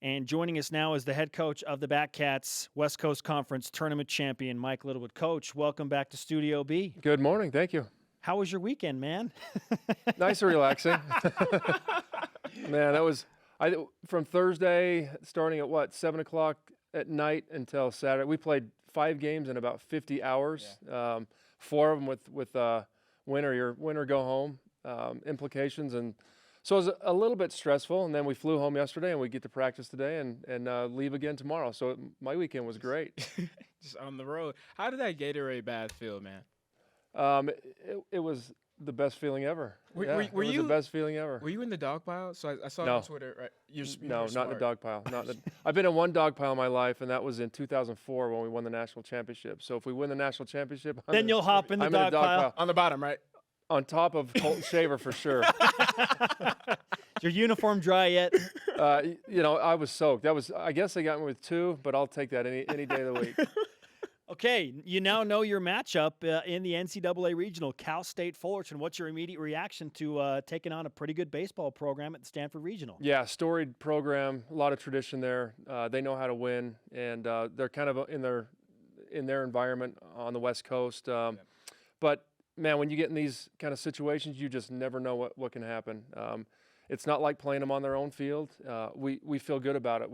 And joining us now is the head coach of the Batcats West Coast Conference tournament champion, Mike Littlewood. Coach, welcome back to Studio B. Good morning. Thank you. How was your weekend, man? Nice and relaxing. Man, that was from Thursday starting at 7 o'clock at night until Saturday. We played 5 games in about 50 hours. Yeah. 4 of them with winner go home implications, and so it was a little bit stressful. And then we flew home yesterday, and we get to practice today and leave again tomorrow. So my weekend was great. Just on the road. How did that Gatorade bath feel, man? It was the best feeling ever. Were it was the best feeling ever. Were you in the dog pile? So I saw it No. on Twitter, right? No, not in the dog pile. I've been in one dog pile in my life, and that was in 2004 when we won the national championship. So if we win the national championship, then you'll hop in the dog pile. On the bottom, right? On top of Colton Shaver for sure. Is your uniform dry yet? I was soaked. I guess they got me with 2, but I'll take that any day of the week. Okay, you now know your matchup in the NCAA regional, Cal State Fullerton. What's your immediate reaction to taking on a pretty good baseball program at the Stanford Regional? Yeah, storied program, a lot of tradition there. They know how to win, and they're kind of in their environment on the West Coast. But man, when you get in these kind of situations, you just never know what can happen. It's not like playing them on their own field. We feel good about it.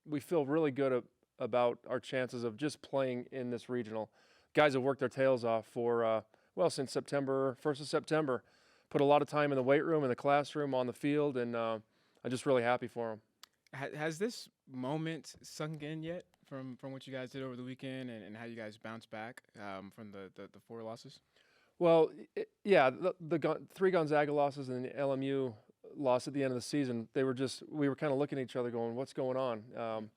We feel really good about our chances of just playing in this regional. Guys have worked their tails off for, since September, 1st of September. Put a lot of time in the weight room, in the classroom, on the field, and I'm just really happy for them. Has this moment sunk in yet from what you guys did over the weekend and how you guys bounced back from the 4 losses? Well, the 3 Gonzaga losses and the LMU loss at the end of the season, we were kind of looking at each other going, what's going on?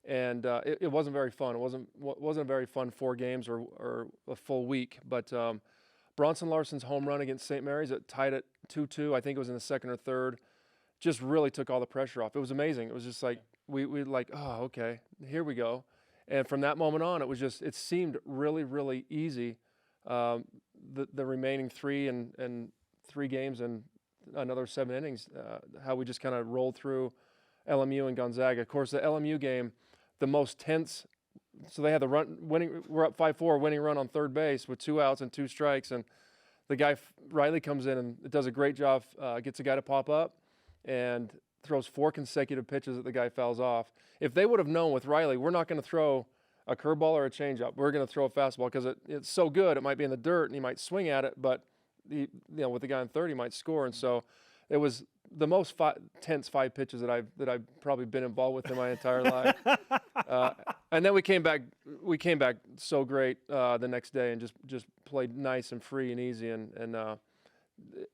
And it wasn't very fun. It wasn't a very fun 4 games or a full week. But Bronson Larson's home run against St. Mary's, it tied it 2-2. I think it was in the 2nd or 3rd. Just really took all the pressure off. It was amazing. It was just like we like, oh, okay, here we go. And from that moment on, it seemed really, really easy. The remaining 3 and 3 games and another 7 innings, how we just kind of rolled through LMU and Gonzaga. Of course, the LMU game, the most tense. So they had the we're up 5-4, winning run on third base with 2 outs and 2 strikes, and the guy Riley comes in and does a great job. Gets a guy to pop up and throws 4 consecutive pitches that the guy fouls off. If they would have known with Riley, we're not going to throw a curveball or a changeup. We're going to throw a fastball because it's so good. It might be in the dirt and he might swing at it, but with the guy in third, he might score. And so it was the most tense 5 pitches that I've probably been involved with in my entire life. And then we came back so great the next day and just played nice and free and easy. And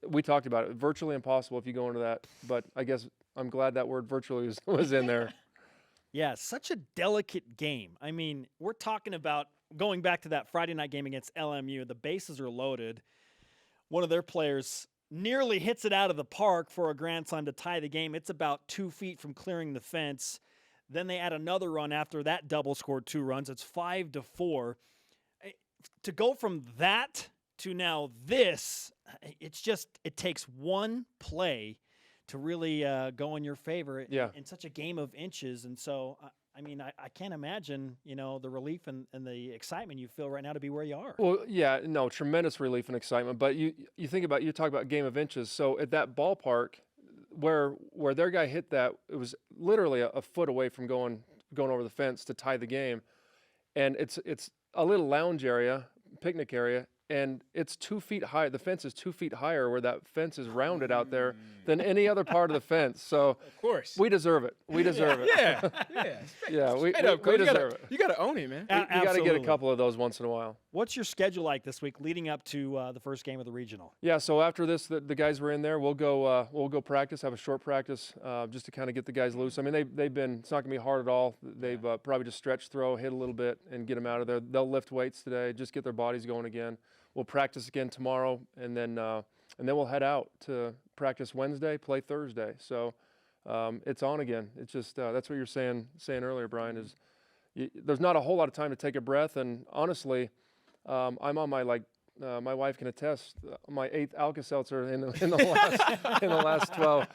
we talked about it. Virtually impossible if you go into that. But I guess I'm glad that word virtually was in there. Yeah, such a delicate game. I mean, we're talking about going back to that Friday night game against LMU. The bases are loaded. One of their players nearly hits it out of the park for a grand slam to tie the game. It's about 2 feet from clearing the fence. Then they add another run after that double scored 2 runs. It's 5-4. To go from that to now this, it takes one play to really go in your favor in such a game of inches. And so, I can't imagine, the relief and the excitement you feel right now to be where you are. Well, yeah, no, tremendous relief and excitement. But you talk about game of inches. So at that ballpark where their guy hit that, it was literally a foot away from going over the fence to tie the game. And it's a little lounge area, picnic area, and it's 2 feet high. The fence is 2 feet higher where that fence is rounded out there than any other part of the fence. So of course we deserve it. We deserve it. Yeah. We deserve it. You got to own it, man. You got to get a couple of those once in a while. What's your schedule like this week leading up to the first game of the regional? Yeah, so after this, the guys were in there. We'll go practice, have a short practice, just to kind of get the guys loose. I mean, it's not going to be hard at all. They've probably just stretch, throw, hit a little bit, and get them out of there. They'll lift weights today, just get their bodies going again. We'll practice again tomorrow, and then we'll head out to practice Wednesday, play Thursday. So it's on again. It's just that's what you're saying earlier, Brian. Is there's not a whole lot of time to take a breath, and honestly, I'm on my my wife can attest, my 8th Alka-Seltzer in the last 12.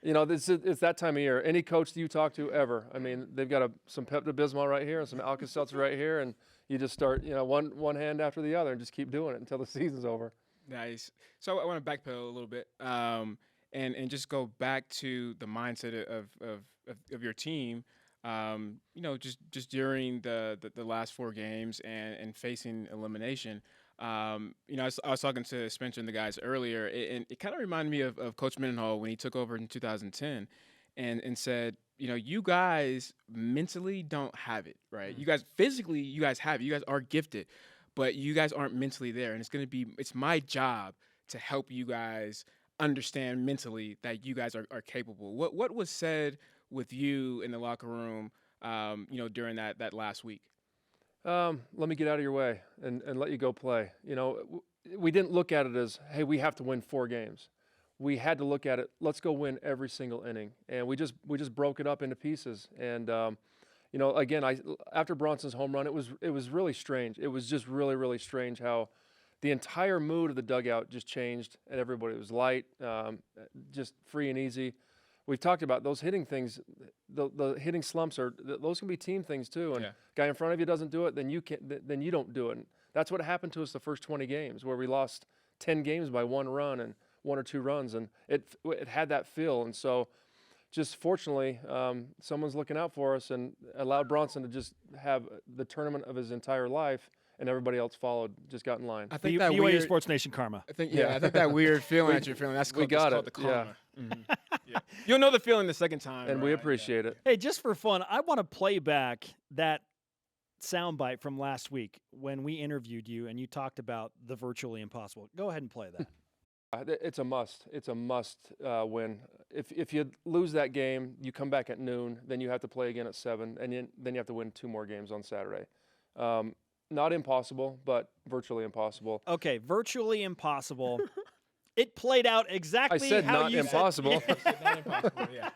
It's that time of year. Any coach that you talk to ever, I mean, they've got some Pepto-Bismol right here and some Alka-Seltzer right here, and you just start, one hand after the other and just keep doing it until the season's over. Nice. So I want to backpedal a little bit, and just go back to the mindset of your team. Just during the last 4 games and facing elimination. I was talking to Spencer and the guys earlier, and it kind of reminded me of Coach Mendenhall when he took over in 2010 and said, you guys mentally don't have it, right? Mm-hmm. You guys physically, you guys have it. You guys are gifted, but you guys aren't mentally there. And it's my job to help you guys understand mentally that you guys are capable. What was said with you in the locker room, during that last week? Let me get out of your way and let you go play. We didn't look at it as, hey, we have to win 4 games. We had to look at it, let's go win every single inning. And we just broke it up into pieces. And, again, after Bronson's home run, it was really strange. It was just really, really strange how the entire mood of the dugout just changed, and everybody was light, just free and easy. We've talked about those hitting things. The hitting slumps those can be team things too. And guy in front of you doesn't do it, then you don't do it. And that's what happened to us the first 20 games, where we lost 10 games by 1 run and 1 or 2 runs, and it had that feel. And so, just fortunately, someone's looking out for us and allowed Bronson to just have the tournament of his entire life. And everybody else followed, just got in line. I think that BYU weird Sports Nation karma. I think that weird feeling that you're feeling. That's called, the karma. Yeah. Mm-hmm. Yeah. You'll know the feeling the second time, and right? we appreciate it. Hey, just for fun, I want to play back that soundbite from last week when we interviewed you and you talked about the virtually impossible. Go ahead and play that. It's a must. It's a must win. If you lose that game, you come back at noon, then you have to play again at 7, and then you have to win 2 more games on Saturday. Not impossible, but virtually impossible. Okay, virtually impossible. It played out exactly I said how not you impossible. said. Not impossible, yeah.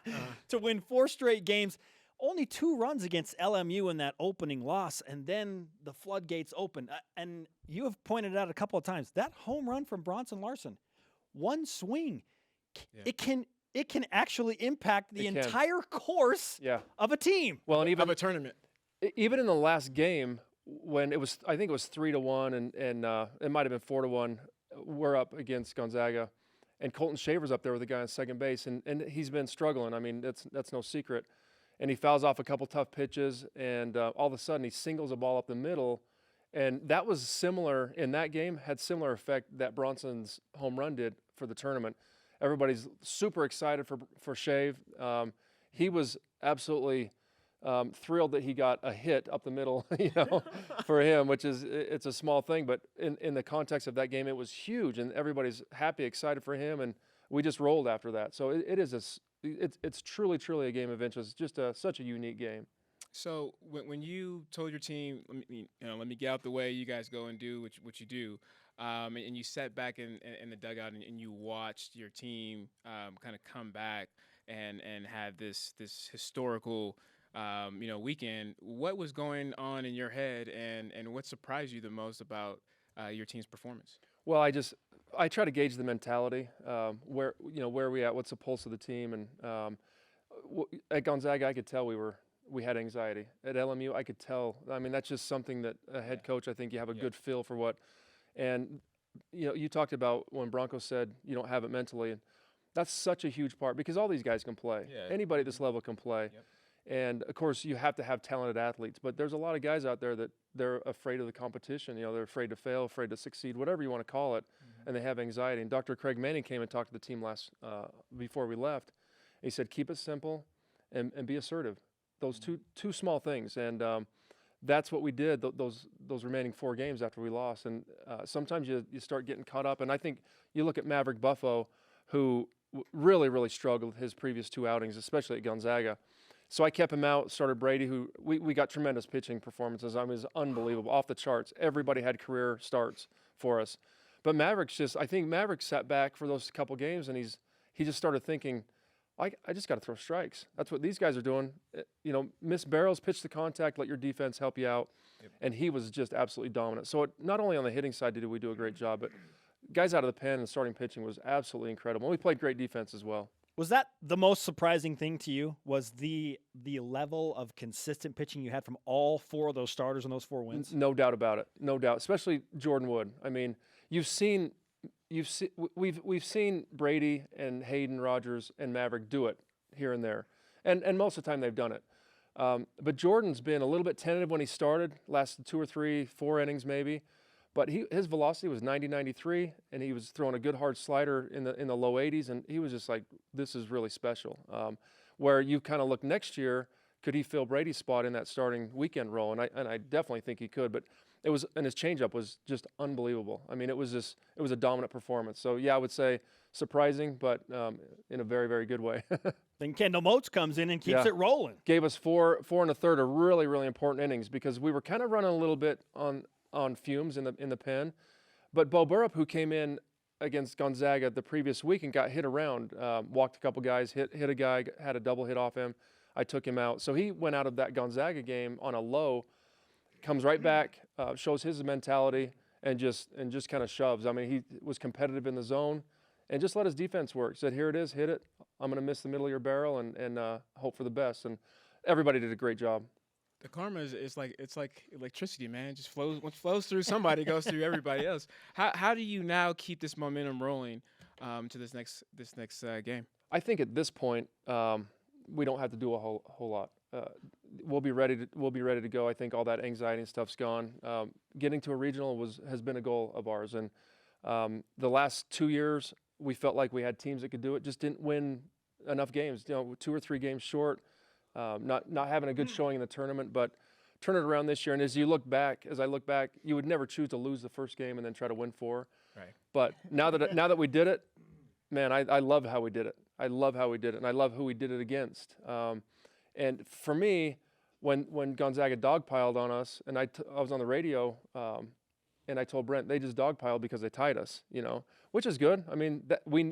To win 4 straight games. Only 2 runs against LMU in that opening loss, and then the floodgates open. And you have pointed out a couple of times, that home run from Bronson Larson, 1 swing, it can actually impact the entire course of a team. Well, and even of a tournament. Even in the last game, when I think it was 3-1, and it might have been 4-1. We're up against Gonzaga, and Colton Shaver's up there with the guy on second base, and he's been struggling. I mean, that's no secret. And he fouls off a couple tough pitches, and all of a sudden he singles a ball up the middle, and that was similar in that game. Had similar effect that Bronson's home run did for the tournament. Everybody's super excited for Shave. He was absolutely thrilled that he got a hit up the middle, for him, which it's a small thing, but in the context of that game, it was huge, and everybody's happy, excited for him, and we just rolled after that. So it's truly, truly a game of interest. Just such a unique game. So when you told your team, let me get out the way, you guys go and do what you do, and you sat back in the dugout and you watched your team kind of come back and have this historical weekend. What was going on in your head, and what surprised you the most about your team's performance? Well, I try to gauge the mentality, where are we at, what's the pulse of the team, and at Gonzaga I could tell we had anxiety. At LMU I could tell. I mean, that's just something that a head coach, I think you have a good feel for what, and you talked about when Bronco said you don't have it mentally, and that's such a huge part because all these guys can play. Yeah. Anybody at this level can play. Yep. And, of course, you have to have talented athletes. But there's a lot of guys out there that they're afraid of the competition. They're afraid to fail, afraid to succeed, whatever you want to call it, and they have anxiety. And Dr. Craig Manning came and talked to the team before we left. He said, keep it simple and be assertive. Those two small things. And that's what we did those remaining 4 games after we lost. And sometimes you start getting caught up. And I think you look at Maverick Buffo, who really, really struggled his previous 2 outings, especially at Gonzaga. So I kept him out, started Brady, who we got tremendous pitching performances. I mean, it was unbelievable, off the charts. Everybody had career starts for us. But I think Maverick sat back for those couple games, and he just started thinking, I just got to throw strikes. That's what these guys are doing. Miss barrels, pitch the contact, let your defense help you out. Yep. And he was just absolutely dominant. So not only on the hitting side did we do a great job, but guys out of the pen and starting pitching was absolutely incredible. And we played great defense as well. Was that the most surprising thing to you? Was the level of consistent pitching you had from all 4 of those starters in those 4 wins? No doubt about it. No doubt. Especially Jordan Wood. I mean, we've seen Brady and Hayden, Rogers, and Maverick do it here and there, and most of the time they've done it. But Jordan's been a little bit tentative when he started, lasted 2 or 3, 4 innings maybe. But his velocity was 90, 93, and he was throwing a good hard slider in the low 80s, and he was just like, this is really special. Where you kind of look next year, could he fill Brady's spot in that starting weekend role? And I definitely think he could. But his changeup was just unbelievable. I mean, it was a dominant performance. So yeah, I would say surprising, but in a very, very good way. Then Kendall Moats comes in and keeps it rolling. Gave us 4 1/3 of really, really important innings because we were kind of running a little bit on fumes in the pen. But Bo Burrup, who came in against Gonzaga the previous week and got hit around, walked a couple guys, hit a guy, had a double hit off him. I took him out. So he went out of that Gonzaga game on a low, comes right back, shows his mentality, and just kind of shoves. I mean, he was competitive in the zone and just let his defense work. Said, here it is, hit it. I'm going to miss the middle of your barrel and hope for the best. And everybody did a great job. The karma is like electricity, man. It just flows. Once it flows through somebody, it goes through everybody else. How do you now keep this momentum rolling to this next game? I think at this point we don't have to do a whole lot. We'll be ready to go. I think all that anxiety and stuff's gone. Getting to a regional has been a goal of ours, and the last 2 years we felt like we had teams that could do it, just didn't win enough games. 2 or 3 games short. Not having a good showing in the tournament, but turn it around this year. And as I look back, you would never choose to lose the first game and then try to win 4. Right. But now that we did it, man, I love how we did it. I love how we did it, and I love who we did it against. And for me, when Gonzaga dogpiled on us, and I was on the radio, and I told Brent they just dogpiled because they tied us, which is good. I mean,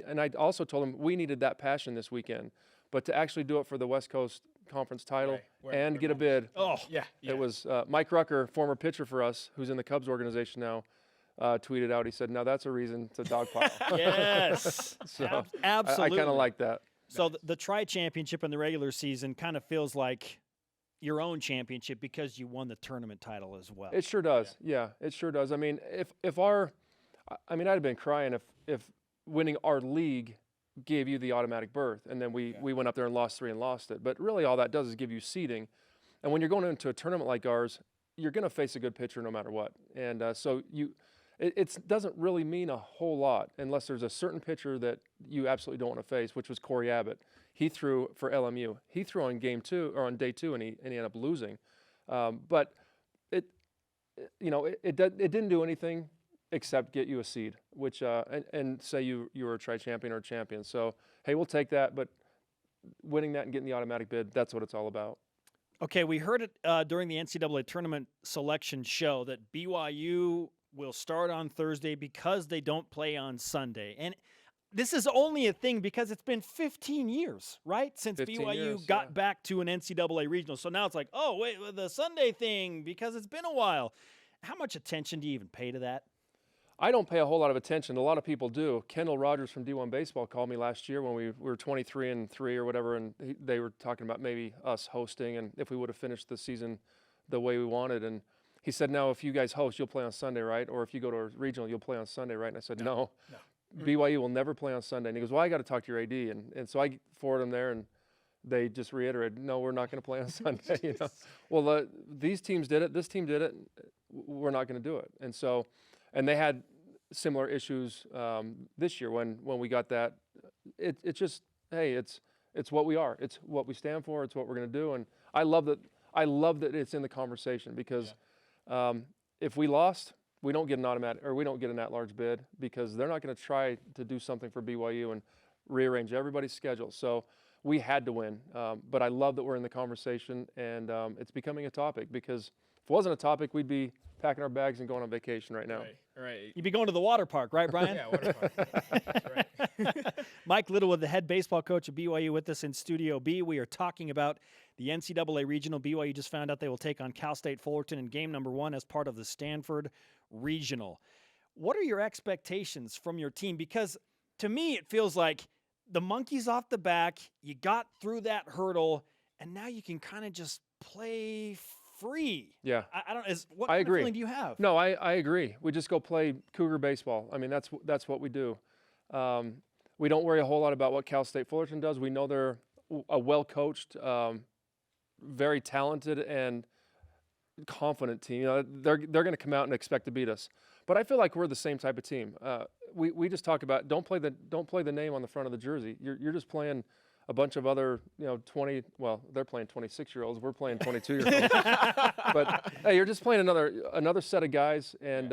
and I also told him we needed that passion this weekend, but to actually do it for the West Coast Conference title and get a bid. Oh, yeah. It was Mike Rucker, former pitcher for us, who's in the Cubs organization now, tweeted out. He said, "Now that's a reason to dogpile." yes. So Absolutely. I kind of like that. So the tri-championship in the regular season kind of feels like your own championship because you won the tournament title as well. It sure does. Yeah, it sure does. I mean, I'd have been crying if winning our league gave you the automatic berth, and then we went up there and lost 3 and lost it. But really all that does is give you seeding. And when you're going into a tournament like ours, you're going to face a good pitcher no matter what. And so it doesn't really mean a whole lot unless there's a certain pitcher that you absolutely don't want to face, which was Corey Abbott. He threw for LMU. He threw on day 2, and he ended up losing. But it didn't do anything except get you a seed, which and say you were a tri-champion or a champion. So, hey, we'll take that, but winning that and getting the automatic bid, that's what it's all about. Okay, we heard it during the NCAA tournament selection show that BYU will start on Thursday because they don't play on Sunday. And this is only a thing because it's been 15 years, right, since BYU got back to an NCAA regional. So now it's like, oh, wait, the Sunday thing because it's been a while. How much attention do you even pay to that? I don't pay a whole lot of attention. A lot of people do. Kendall Rogers from D1 Baseball called me last year when we were 23-3 or whatever, and they were talking about maybe us hosting and if we would have finished the season the way we wanted. And he said, now, if you guys host, you'll play on Sunday, right? Or if you go to a regional, you'll play on Sunday, right? And I said, no. BYU will never play on Sunday. And he goes, well, I got to talk to your AD. And so I forwarded him there, and they just reiterated, no, we're not going to play on Sunday. Well, these teams did it. This team did it. We're not going to do it. And so, and they had similar issues this year when we got that. It's just, hey, it's what we are. It's what we stand for. It's what we're going to do. And I love that it's in the conversation because if we lost, we don't get an automatic, or we don't get an at-large bid because they're not going to try to do something for BYU and rearrange everybody's schedule. So we had to win. But I love that we're in the conversation, and it's becoming a topic because if it wasn't a topic, we'd be packing our bags and going on vacation right now. Right. You'd be going to the water park, right, Brian? Yeah, water park. That's right. Mike Littlewood, the head baseball coach of BYU, with us in Studio B. We are talking about the NCAA Regional. BYU just found out they will take on Cal State Fullerton in game number 1 as part of the Stanford Regional. What are your expectations from your team? Because to me, it feels like the monkey's off the back. You got through that hurdle, and now you can kind of just play free. Yeah. I don't. What I kind agree. of feeling do you have? No, I agree. We just go play Cougar baseball. I mean, that's what we do. We don't worry a whole lot about what Cal State Fullerton does. We know they're a well-coached, very talented and confident team. You know, they're going to come out and expect to beat us. But I feel like we're the same type of team. We just talk about don't play the name on the front of the jersey. You're just playing a bunch of other, 20, well, they're playing 26-year-olds. We're playing 22-year-olds. But hey, you're just playing another set of guys, and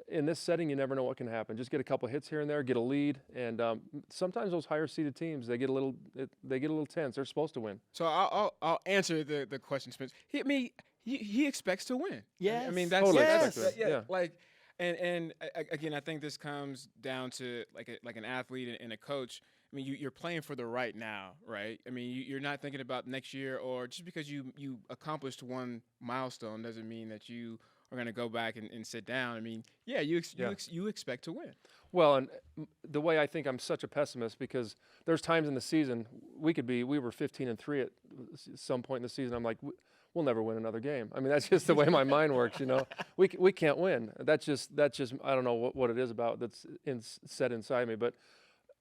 in this setting, you never know what can happen. Just get a couple hits here and there, get a lead, and sometimes those higher-seeded teams, they get a little tense. They're supposed to win. So I'll answer the question, Spence. He expects to win. Yes. I mean that's Totally yes. expect it. Yeah. Like. And again, I think this comes down to like an athlete and a coach. I mean, you're playing for the right now, right? I mean, you're not thinking about next year, or just because you accomplished one milestone doesn't mean that you are going to go back and sit down. I mean, yeah, you expect to win. Well, and the way I think I'm such a pessimist, because there's times in the season we were 15-3 at some point in the season. I'm like, we'll never win another game. I mean, that's just the way my mind works, We can't win. That's just I don't know what it is about that's set inside me. But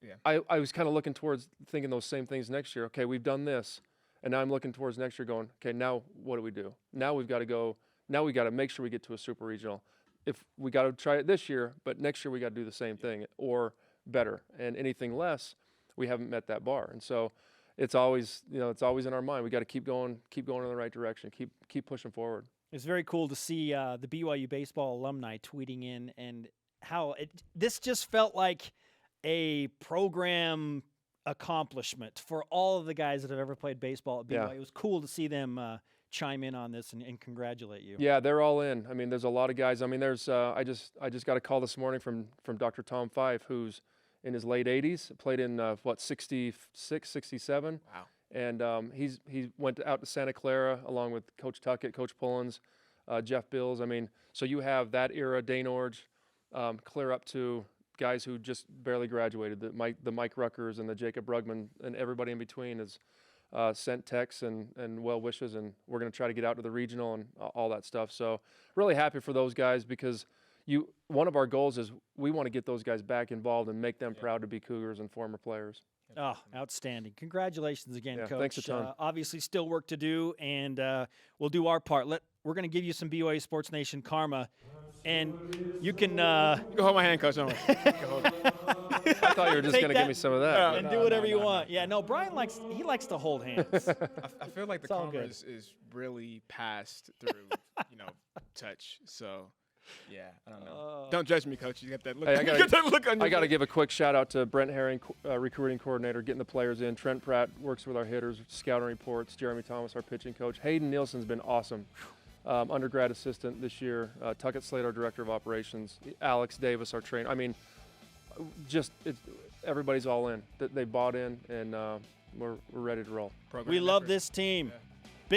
yeah. I was kind of looking towards thinking those same things next year. Okay, we've done this, and now I'm looking towards next year going, okay, now what do we do? Now we've got to go. Now we got to make sure we get to a super regional. If we got to try it this year, but next year we got to do the same thing or better. And anything less, we haven't met that bar. And so it's always in our mind. We got to keep going in the right direction, keep pushing forward. It's very cool to see the BYU baseball alumni tweeting in, and how this just felt like a program accomplishment for all of the guys that have ever played baseball at BYU. Yeah. It was cool to see them chime in on this and congratulate you. Yeah, they're all in. I mean, there's a lot of guys. I mean, there's I just got a call this morning from Dr. Tom Fife, who's in his late 80s, played in 66, 67. Wow. And he went out to Santa Clara along with Coach Tuckett, Coach Pullins, Jeff Bills. I mean, so you have that era, Dane Orge, clear up to guys who just barely graduated, the Mike Ruckers and the Jacob Brugman, and everybody in between has sent texts and well wishes, and we're going to try to get out to the regional and all that stuff. So really happy for those guys, because one of our goals is we want to get those guys back involved and make them proud to be Cougars and former players. Oh, outstanding. Congratulations again, Coach. Thanks a ton. Obviously still work to do, and we'll do our part. We're going to give you some BYU Sports Nation karma, and you can You can hold my hand, Coach. Don't worry. I thought you were just going to give me some of that. and do whatever you want. Yeah, no, Brian likes to hold hands. I feel like the all karma good. is really passed through, touch. So, yeah, I don't know. Don't judge me, Coach. You got that look. Hey, you got that look on your I got to face. give a quick shout out to Brent Herring, recruiting coordinator, getting the players in. Trent Pratt works with our hitters, scouting reports. Jeremy Thomas, our pitching coach. Hayden Nielsen's been awesome. Undergrad assistant this year. Tuckett Slade, our director of operations. Alex Davis, our trainer. I mean, everybody's all in. They bought in, and we're ready to roll. Program We love effort. this team. Yeah.